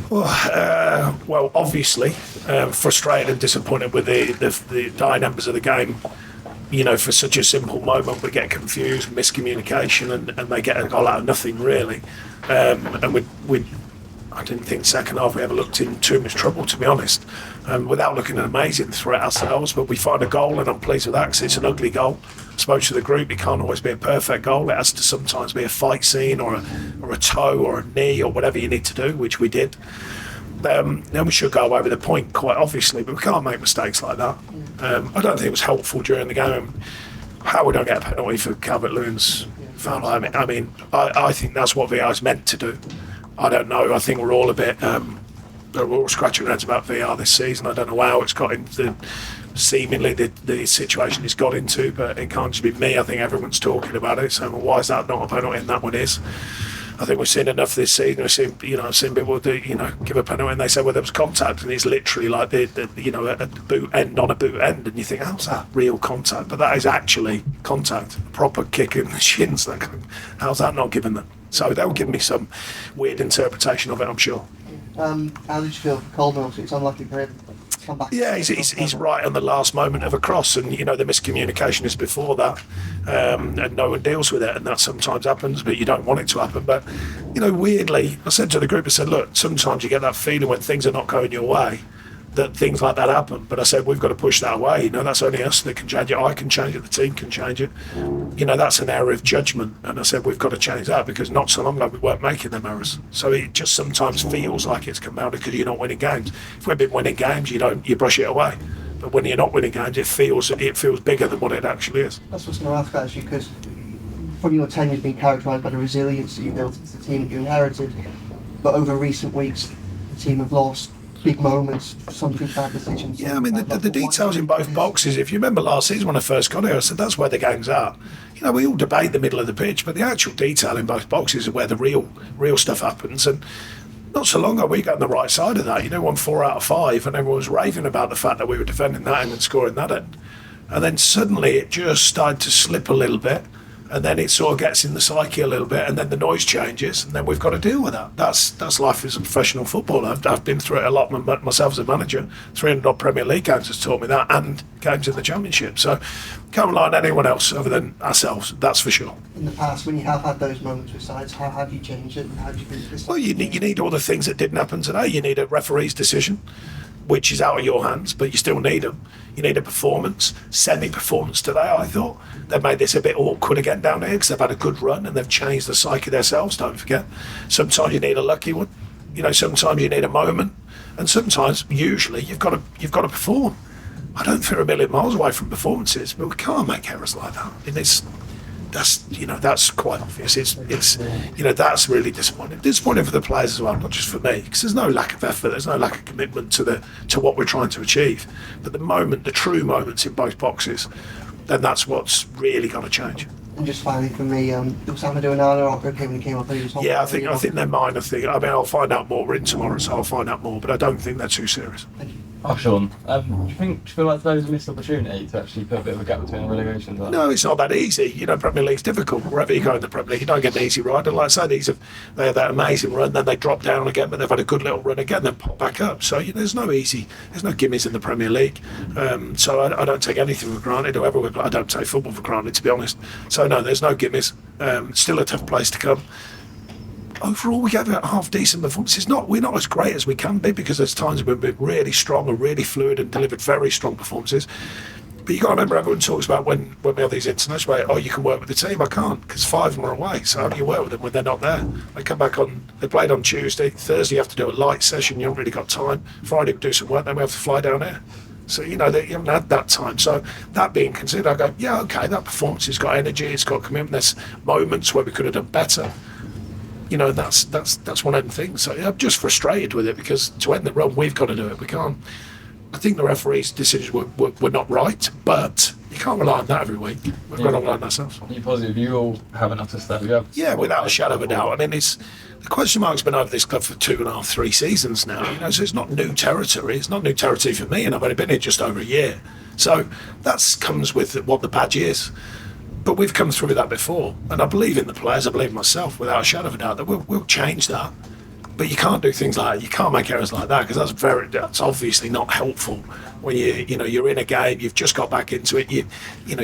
Well, obviously, frustrated and disappointed with the dynamics of the game. For such a simple moment, we get confused, miscommunication, and they get a goal out of nothing, really. And I didn't think second half we ever looked in too much trouble, to be honest, without looking an amazing threat ourselves. But we find a goal, and I'm pleased with that because it's an ugly goal. I spoke to the group, it can't always be a perfect goal. It has to sometimes be a fight scene or a toe or a knee or whatever you need to do, which we did. Then we should go away with a point, quite obviously, but we can't make mistakes like that. I don't think it was helpful during the game. How we don't get a penalty for Calvert-Lewin's foul, I mean, I think that's what VAR is meant to do. I don't know. I think we're all a bit, we're all scratching our heads about VAR this season. I don't know how it's got into seemingly the situation it's got into, but it can't just be me. I think everyone's talking about it. So why is that not a penalty and that one is? I think we've seen enough this season. I've seen people give a penalty and they say, well, there was contact, and it's literally like a boot end on a boot end, and you think, how's that real contact? But that is actually contact, a proper kick in the shins. How's that not given them? So they'll give me some weird interpretation of it, I'm sure. How did you feel for Coleman? Obviously, it's unlucky for him. Yeah, he's right on the last moment of a cross, and the miscommunication is before that, and no one deals with it, and that sometimes happens, but you don't want it to happen. But weirdly, I said to the group, I said, look, sometimes you get that feeling when things are not going your way, that things like that happen. But I said, we've got to push that away. That's only us that can change it. I can change it. The team can change it. That's an error of judgment. And I said, we've got to change that, because not so long ago we weren't making them errors. So it just sometimes feels like it's compounded because you're not winning games. If we've been winning games, you brush it away. But when you're not winning games, it feels bigger than what it actually is. That's what's going to ask, actually, because from your tenure has been characterised by the resilience that you built into the team that you inherited. But over recent weeks, the team have lost big moments, some big bad decisions. Yeah, I mean, the details in both boxes, if you remember last season when I first got here, I said that's where the games are. We all debate the middle of the pitch, but the actual detail in both boxes is where the real stuff happens. And not so long ago, we got on the right side of that. Won 4 out of 5, and everyone was raving about the fact that we were defending that end and scoring that end. And then suddenly it just started to slip a little bit, and then it sort of gets in the psyche a little bit, and then the noise changes, and then we've got to deal with that. That's life as a professional footballer. I've been through it a lot myself as a manager. 300 odd Premier League games has taught me that, and games in the Championship. So can't rely on anyone else other than ourselves, that's for sure. In the past, when you have had those moments with sides, how have you changed it? How do you think this? Well, you need all the things that didn't happen today. You need a referee's decision, which is out of your hands, but you still need them. You need a performance, semi-performance today, I thought. They've made this a bit awkward again down here because they've had a good run and they've changed the psyche themselves, don't forget. Sometimes you need a lucky one. Sometimes you need a moment. And sometimes, usually, you've got to perform. I don't think we're a million miles away from performances, but we can't make errors like that. That's quite obvious. It's that's really disappointing. Disappointing for the players as well, not just for me, because there's no lack of effort, there's no lack of commitment to what we're trying to achieve. But the true moments in both boxes, then that's what's really got to change. And just finally for me, was Amadou Onana okay when he came up? Yeah, I think they're minor things. I mean, I'll find out more. We're in tomorrow, so I'll find out more. But I don't think they're too serious. Thank you. Oh, Sean, do you feel like those a missed opportunity to actually put a bit of a gap between the relegation? No, it's not that easy. Premier League's difficult. Wherever you go in the Premier League, you don't get an easy ride. And like I say, they had that amazing run, then they drop down again, but they've had a good little run again, then pop back up. So there's no gimmies in the Premier League. So I don't take anything for granted. I don't take football for granted, to be honest. So no, there's no gimmies. Still a tough place to come. Overall, we gave out half decent performances. We're not as great as we can be, because there's times we've been really strong and really fluid and delivered very strong performances. But you got to remember, everyone talks about when we have these international, you can work with the team. I can't, because 5 of them are away. So how do you work with them when they're not there? They come back they played on Tuesday. Thursday you have to do a light session. You haven't really got time. Friday we do some work. Then we have to fly down here. So you haven't had that time. So that being considered, I go, yeah, okay, that performance has got energy. It's got commitment. There's moments where we could have done better. That's one of the things. So I'm just frustrated with it, because to end the run, we've got to do it. We can't. I think the referee's decisions were not right, but you can't rely on that every week. We've got to rely on ourselves. Are you positive you all have enough to step? Yeah, without a shadow of a doubt. I mean, the question mark's been over this club for 2.5, 3 seasons now. So it's not new territory. It's not new territory for me, and I've only been here just over a year. So that comes with what the badge is. But we've come through that before, and I believe in the players, I believe in myself, without a shadow of a doubt, that we'll change that. But you can't do things like that. You can't make errors like that, because that's obviously not helpful. When you're in a game, you've just got back into it, you're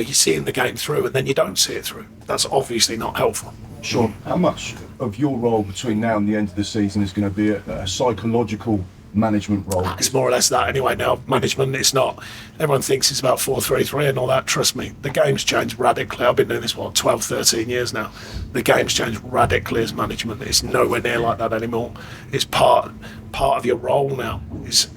seeing the game through, and then you don't see it through. That's obviously not helpful. Sean, how much of your role between now and the end of the season is going to be a psychological management role? It's more or less that anyway now. Management, it's not. Everyone thinks it's about 4-3-3 and all that. Trust me, the game's changed radically. I've been doing this, 12, 13 years now. The game's changed radically as management. It's nowhere near like that anymore. It's part of your role now. It's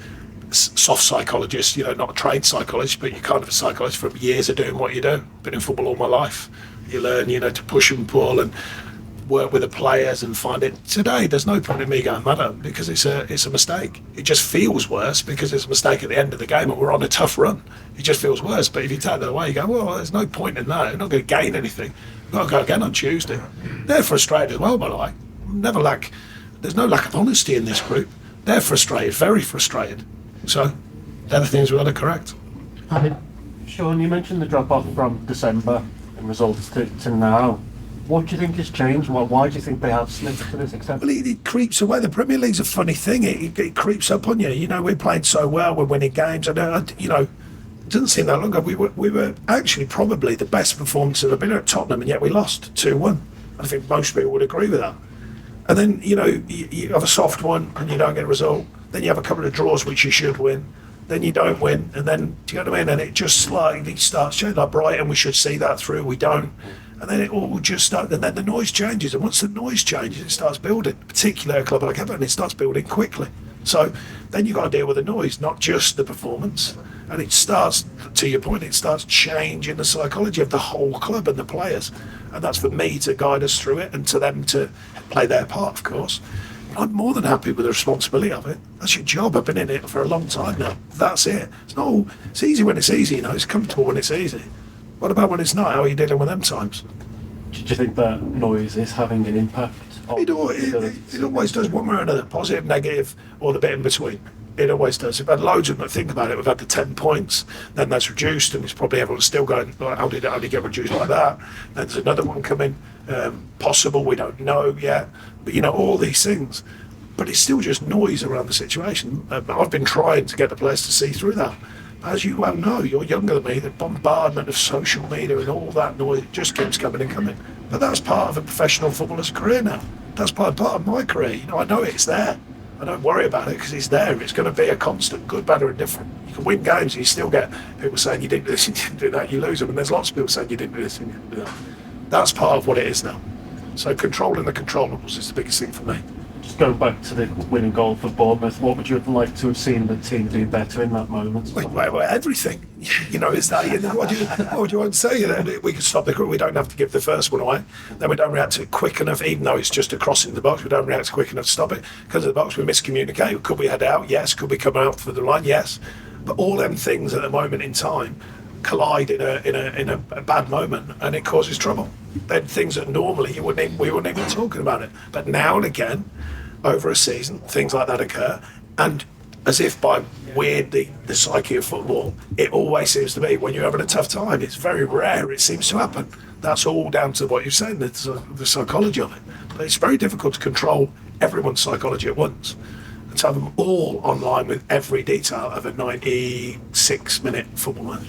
soft psychologist, not a trained psychologist, but you're kind of a psychologist from years of doing what you do. Been in football all my life. You learn, to push and pull and work with the players and find it. Today, there's no point in me going mad at them, because it's a mistake. It just feels worse because it's a mistake at the end of the game, and we're on a tough run. It just feels worse. But if you take that away, you go, well, there's no point in that. You're not going to gain anything. We've got to go again on Tuesday. They're frustrated as well, by the way. There's no lack of honesty in this group. They're frustrated, very frustrated. So they're the things we've got to correct. Sean, you mentioned the drop-off from December in results to now. What do you think has changed? Why do you think they have slipped to this extent? Well, it creeps away. The Premier League's a funny thing. It creeps up on you. We're playing so well. We're winning games. It doesn't seem that long ago. We were actually probably the best performance ever been at Tottenham, and yet we lost 2-1. I think most people would agree with that. And then, you have a soft one and you don't get a result. Then you have a couple of draws which you should win. Then you don't win. And then, do you know what I mean? And it just slightly starts changing. Like Brighton, we should see that through. We don't. And then it all just starts. And then the noise changes. And once the noise changes, it starts building. Particularly a club like Everton, it starts building quickly. So then you've got to deal with the noise, not just the performance. And it starts, to your point, it starts changing the psychology of the whole club and the players. And that's for me to guide us through it, and to them to play their part, of course. But I'm more than happy with the responsibility of it. That's your job. I've been in it for a long time now. That's it. It's easy when it's easy, It's comfortable when it's easy. What about when it's not? How are you dealing with them times? Do you think that noise is having an impact? It always does, one way or another, positive, negative, or the bit in between. It always does. We've had loads of them. Think about it. We've had the 10 points, then that's reduced, and it's probably everyone's still going, how did it get reduced like that? Then there's another one coming, possible, we don't know yet. But all these things. But it's still just noise around the situation. I've been trying to get the players to see through that. As you well know, you're younger than me, the bombardment of social media and all that noise just keeps coming and coming. But that's part of a professional footballer's career now. That's part of my career. I know it's there. I don't worry about it because it's there. It's going to be a constant, good, bad, or indifferent. You can win games and you still get people saying you didn't do this, you didn't do that, you lose them. And there's lots of people saying you didn't do this and you didn't do that. That's part of what it is now. So controlling the controllables is the biggest thing for me. Just going back to the winning goal for Bournemouth, what would you have liked to have seen the team do better in that moment? Well, everything. Is that, what do you want to say? We can stop we don't have to give the first one away. Then we don't react to it quick enough, even though it's just a cross in the box. We don't react quick enough to stop it. Because of the box, we miscommunicate. Could we head out? Yes. Could we come out for the line? Yes. But all them things at the moment in time collide in a bad moment, and it causes trouble. Then things that normally we wouldn't even be talking about it. But now and again, over a season, things like that occur, and as if by weird the psyche of football, it always seems to be when you're having a tough time. It's very rare it seems to happen. That's all down to what you're saying, the psychology of it. But it's very difficult to control everyone's psychology at once and to have them all online with every detail of a 96-minute football match.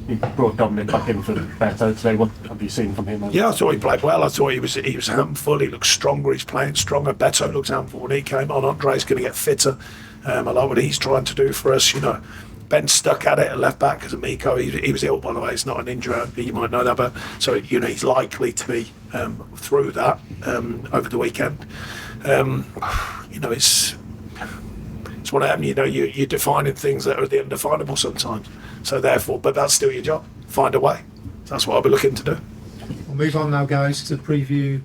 You brought Dominic back in for Beto today. What have you seen from him? Yeah, I thought he played well. I thought he was handful. He looked stronger. He's playing stronger. Beto looks handful when he came on. Andre's going to get fitter. I like what he's trying to do for us. Ben stuck at it at left back because of Miko. He was ill, by the way. It's not an injury. You might know that, but so he's likely to be through that over the weekend. It's one of them. You're defining things that are the undefinable sometimes. So therefore, but that's still your job. Find a way. That's what I'll be looking to do. We'll move on now, guys, to preview